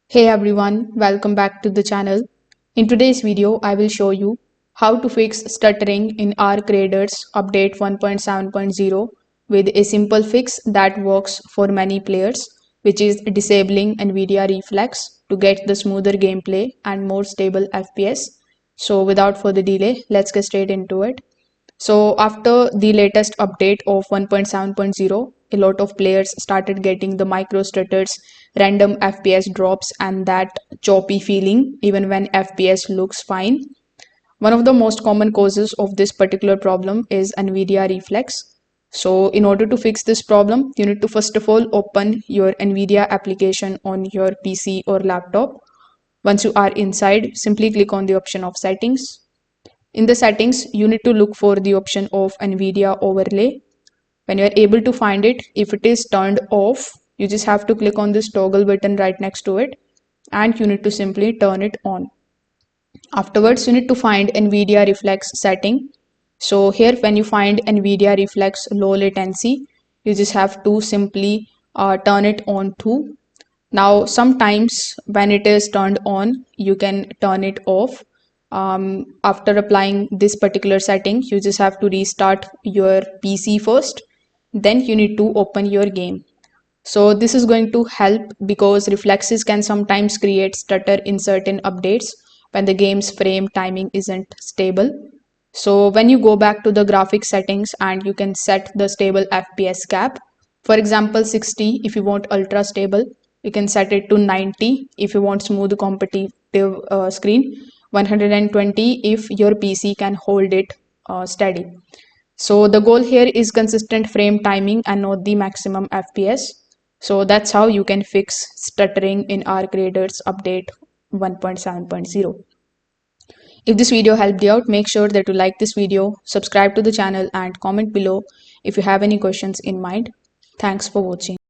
Hey everyone, welcome back to the channel. In today's video, I will show you how to fix stuttering in Arc Raiders update 1.7.0 with a simple fix that works for many players, which is disabling NVIDIA Reflex to get the smoother gameplay and more stable FPS. So without further delay, let's get straight into it. So after the latest update of 1.7.0, a lot of players started getting the micro stutters, random FPS drops, and that choppy feeling even when FPS looks fine. One of the most common causes of this particular problem is NVIDIA Reflex. So in order to fix this problem, you need to first of all open your NVIDIA application on your PC or laptop. Once you are inside, simply click on the option of settings. In the settings, you need to look for the option of NVIDIA overlay. When you are able to find it, if it is turned off, you just have to click on this toggle button right next to it and you need to simply turn it on. Afterwards, you need to find NVIDIA Reflex setting. So here when you find NVIDIA Reflex low latency, you just have to simply turn it on too. Now, sometimes when it is turned on, you can turn it off. After applying this particular setting, you just have to restart your PC first. Then you need to open your game. So this is going to help because reflexes can sometimes create stutter in certain updates when the game's frame timing isn't stable. So when you go back to the graphic settings and you can set the stable FPS cap, for example 60 if you want ultra stable, you can set it to 90 if you want smooth competitive screen, 120 if your PC can hold it steady. So the goal here is consistent frame timing and not the maximum FPS. So that's how you can fix stuttering in Arc Raiders update 1.7.0. If this video helped you out, make sure that you like this video, subscribe to the channel and comment below if you have any questions in mind. Thanks for watching.